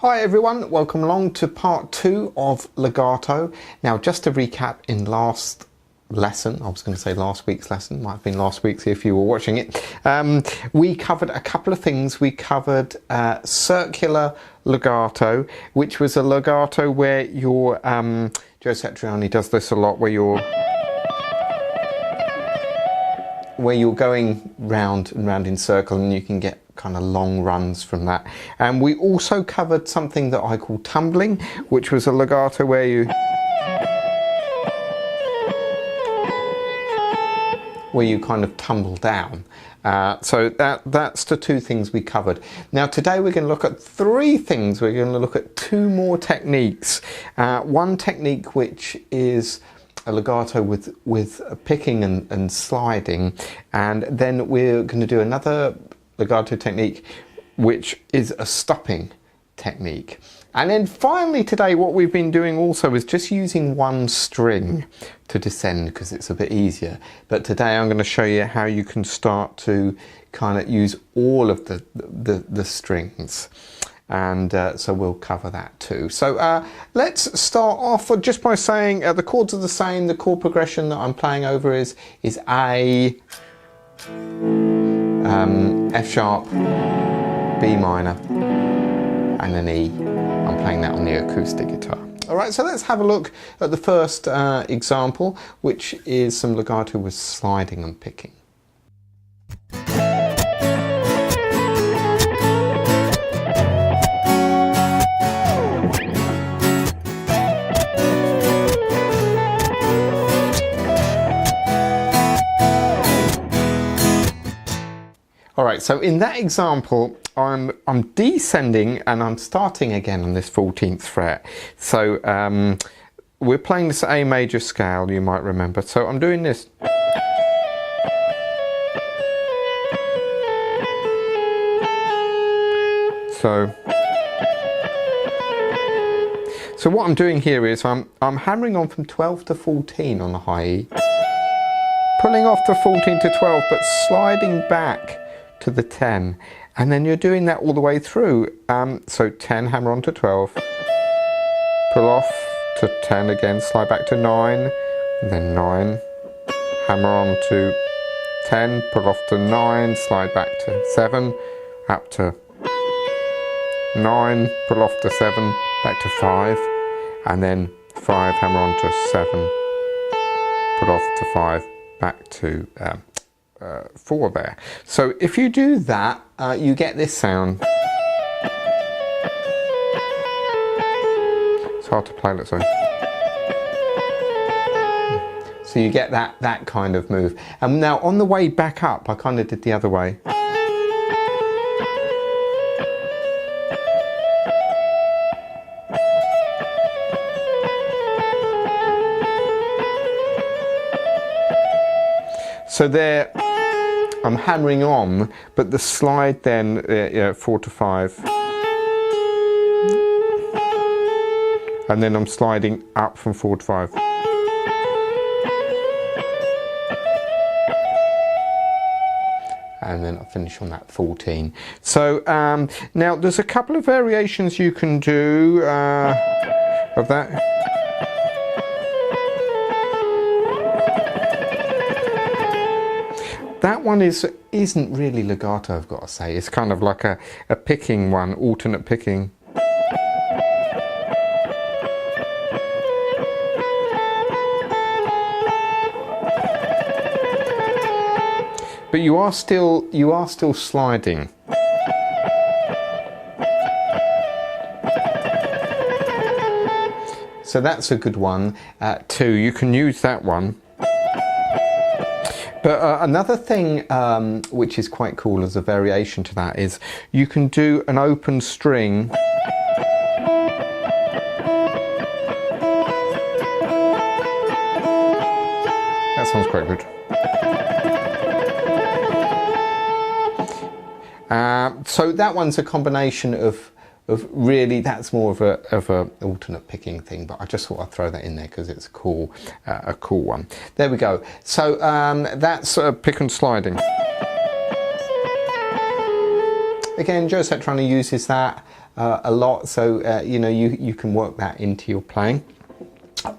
Hi everyone, welcome along to part 2 of Legato. Now just to recap, in last lesson, I was going to say last week's lesson, might have been last week's if you were watching it, we covered a couple of things. We covered circular legato, which was a legato where your, Joe Satriani does this a lot, where you're going round and round in circle, and you can get kind of long runs from that. And we also covered something that I call tumbling, which was a legato where you kind of tumble down. So that's the two things we covered. Now today we're going to look at three things. We're going to look at two more techniques. One technique which is a legato with picking and sliding, and then we're going to do another legato technique which is a stopping technique. And then finally today what we've been doing also is just using one string to descend because it's a bit easier. But today I'm going to show you how you can start to kind of use all of the strings. And so we'll cover that too. So let's start off just by saying the chords are the same. The chord progression that I'm playing over is A, F sharp, B minor, and an E. I'm playing that on the acoustic guitar. Alright, so let's have a look at the first example, which is some legato with sliding and picking. Alright, so in that example, I'm descending and I'm starting again on this 14th fret. So we're playing this A major scale, you might remember. So I'm doing this. So what I'm doing here is I'm hammering on from 12 to 14 on the high E, pulling off the 14 to 12, but sliding back to the 10, and then you're doing that all the way through. So 10, hammer on to 12, pull off to 10 again, slide back to 9, then 9, hammer on to 10, pull off to 9, slide back to 7, up to 9, pull off to 7, back to 5, and then 5, hammer on to 7, pull off to 5, back to 4 there. So if you do that, you get this sound. It's hard to play, let's say. So you get that kind of move. And now on the way back up, I kind of did the other way. So there, I'm hammering on, but the slide then, 4 to 5. And then I'm sliding up from 4 to 5. And then I finish on that 14. So now there's a couple of variations you can do of that. That one isn't really legato, I've got to say. It's kind of like a picking one, alternate picking. But you are still sliding. So that's a good one too. You can use that one. But another thing which is quite cool as a variation to that is you can do an open string. That sounds quite good. So that one's a combination of really, that's more of a alternate picking thing, but I just thought I'd throw that in there because it's a cool one. There we go. So that's pick and sliding. Again, Joe Satriani uses that a lot, so you know, you can work that into your playing.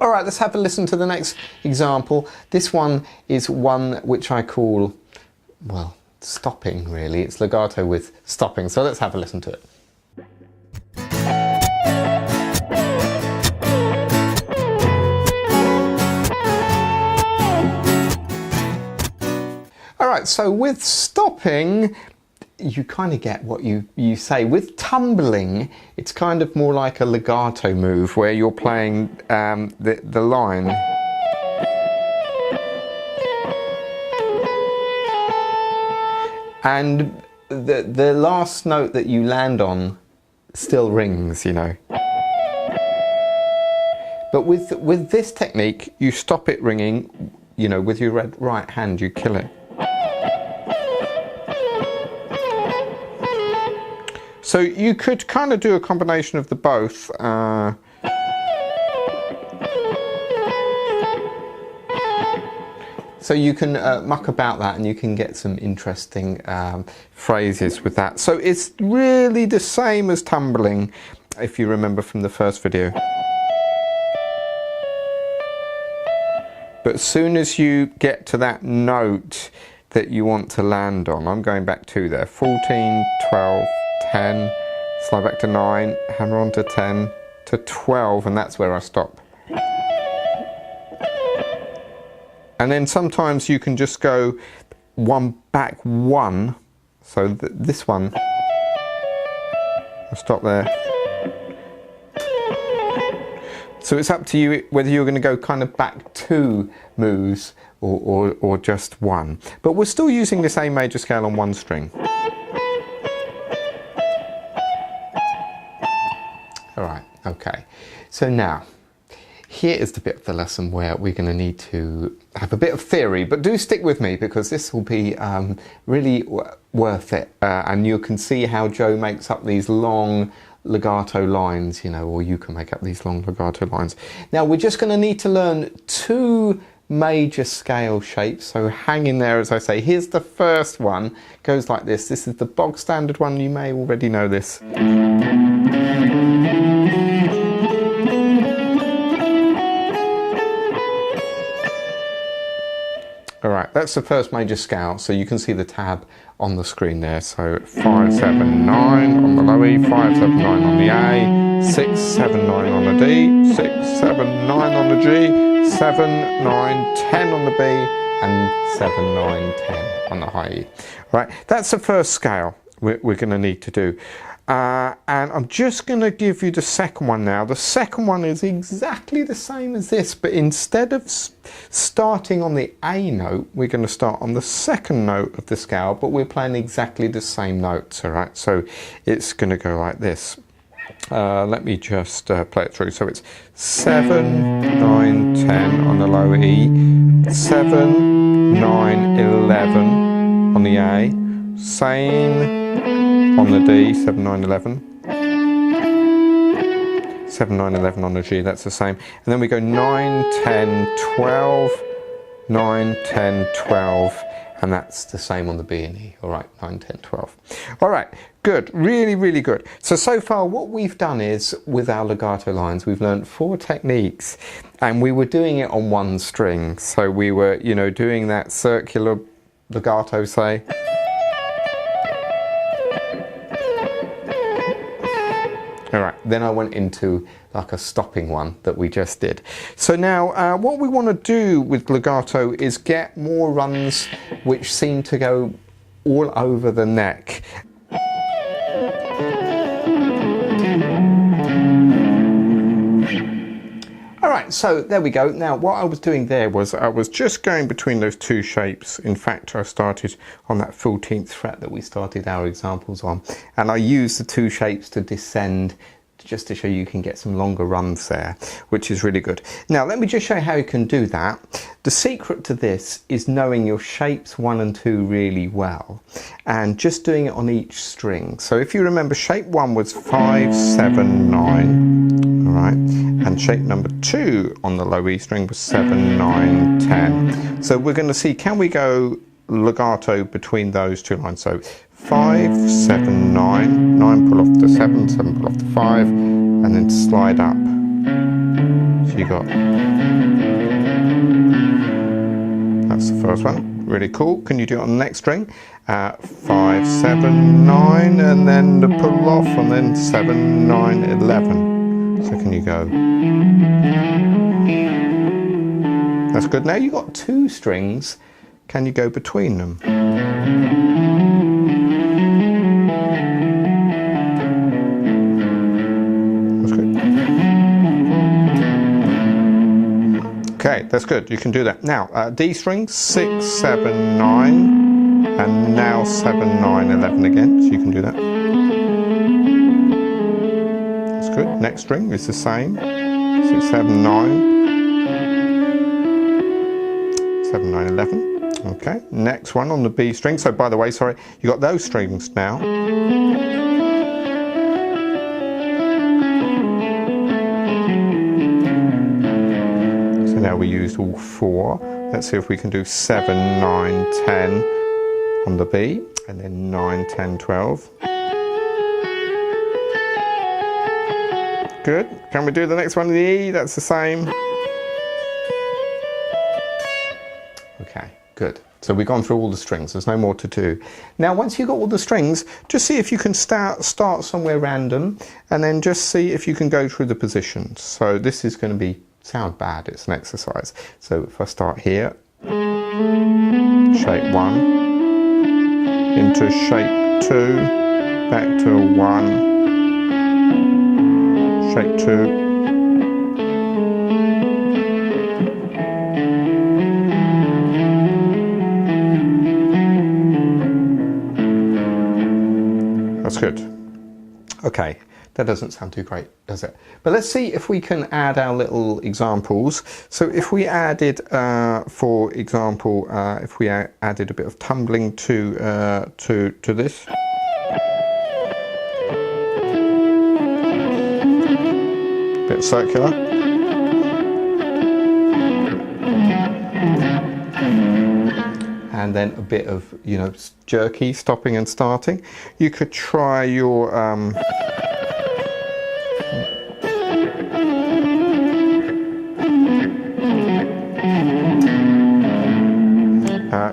All right, let's have a listen to the next example. This one is one which I call, well, stopping really. It's legato with stopping, so let's have a listen to it. All right, so with stopping, you kind of get what you say. With tumbling, it's kind of more like a legato move where you're playing the line. And the last note that you land on still rings, you know. But with this technique, you stop it ringing, you know, with your right hand, you kill it. So you could kind of do a combination of the both. So you can muck about that and you can get some interesting phrases with that. So it's really the same as tumbling, if you remember from the first video. But as soon as you get to that note that you want to land on, I'm going back to there, 14, 12, 10, slide back to 9, hammer on to 10, to 12, and that's where I stop. And then sometimes you can just go back one, so this one, I'll stop there. So it's up to you whether you're going to go kind of back two moves or just one. But we're still using this A major scale on one string. All right, okay. So now, here is the bit of the lesson where we're going to need to have a bit of theory, but do stick with me because this will be really worth it. And you can see how Joe makes up these long legato lines, you know, or you can make up these long legato lines. Now we're just going to need to learn two major scale shapes, so hang in there as I say. Here's the first one, goes like this. This is the bog standard one, you may already know this. All right, that's the first major scale, so you can see the tab on the screen there. So 5, 7, 9 on the low E, 5, 7, 9 on the A, 6, 7, 9 on the D, 6, 7, 9 on the G, 7, 9, 10 on the B, and 7, 9, 10 on the high E. All right, that's the first scale we're going to need to do. And I'm just going to give you the second one now. The second one is exactly the same as this, but instead of starting on the A note, we're going to start on the second note of the scale, but we're playing exactly the same notes, all right? So it's going to go like this. Let me just play it through. So it's 7, 9, 10 on the low E, 7, 9, 11 on the A, same on the D, 7, 9, 11. 7, 9, 11 on the G, that's the same. And then we go 9, 10, 12, 9, 10, 12, and that's the same on the B and E. All right, 9, 10, 12. All right, good, really, really good. So far what we've done is, with our legato lines, we've learned 4 techniques, and we were doing it on one string. So we were, you know, doing that circular legato, say. All right, then I went into like a stopping one that we just did. So now what we want to do with legato is get more runs which seem to go all over the neck. All right, so there we go. Now what I was doing there was I was just going between those two shapes. In fact, I started on that 14th fret that we started our examples on, and I used the two shapes to descend, just to show you can get some longer runs there, which is really good. Now let me just show you how you can do that. The secret to this is knowing your shapes 1 and 2 really well and just doing it on each string. So if you remember, shape 1 was 5, 7, 9, all right, and shape number 2 on the low E string was 7, 9, 10. So we're going to see, can we go legato between those two lines? So 5, 7, 9, 9 pull off to 7, 7 pull off to 5, and then slide up. So you got, that's the first one, really cool. Can you do it on the next string? 5, 7, 9, and then the pull off, and then 7, 9, 11. So can you go? That's good. Now you've got 2 strings. Can you go between them? That's good. Okay, that's good. You can do that. Now, D string, 6, 7, 9, and now 7, 9, 11 again. So you can do that. That's good. Next string is the same. 6, 7, 9. 7, 9, 11. Okay, next one on the B string. So by the way, sorry, you got those strings now. So now we used all 4. Let's see if we can do 7, 9, 10 on the B, and then 9, 10, 12. Good. Can we do the next one on the E? That's the same. Okay, good. So we've gone through all the strings, there's no more to do. Now once you've got all the strings, just see if you can start somewhere random, and then just see if you can go through the positions. So this is going to sound bad, it's an exercise. So if I start here, shape 1, into shape 2, back to 1, shape 2, that's good. Okay, that doesn't sound too great, does it? But let's see if we can add our little examples. So if we added, for example, if we added a bit of tumbling to this. Bit circular. And then a bit of, jerky, stopping and starting. You could try your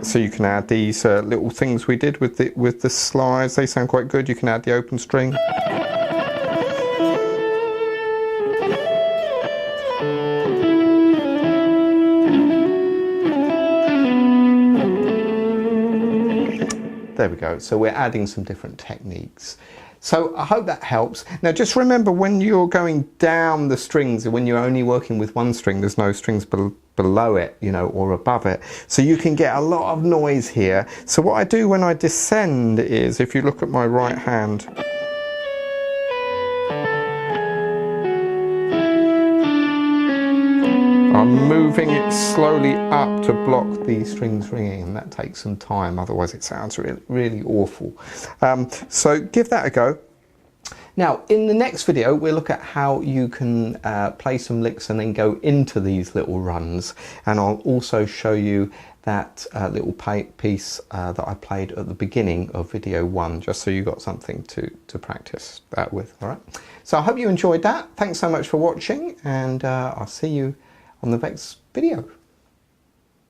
so you can add these little things we did with the slides. They sound quite good. You can add the open string. There we go. So we're adding some different techniques. So I hope that helps. Now just remember, when you're going down the strings, when you're only working with one string, there's no strings below it, or above it. So you can get a lot of noise here. So what I do when I descend is, if you look at my right hand, I'm moving it slowly up to block these strings ringing, and that takes some time, otherwise it sounds really, really awful. So give that a go. Now in the next video we'll look at how you can play some licks and then go into these little runs, and I'll also show you that little piece that I played at the beginning of video 1, just so you got something to practice that with. All right, so I hope you enjoyed that. Thanks so much for watching, and I'll see you on the next video.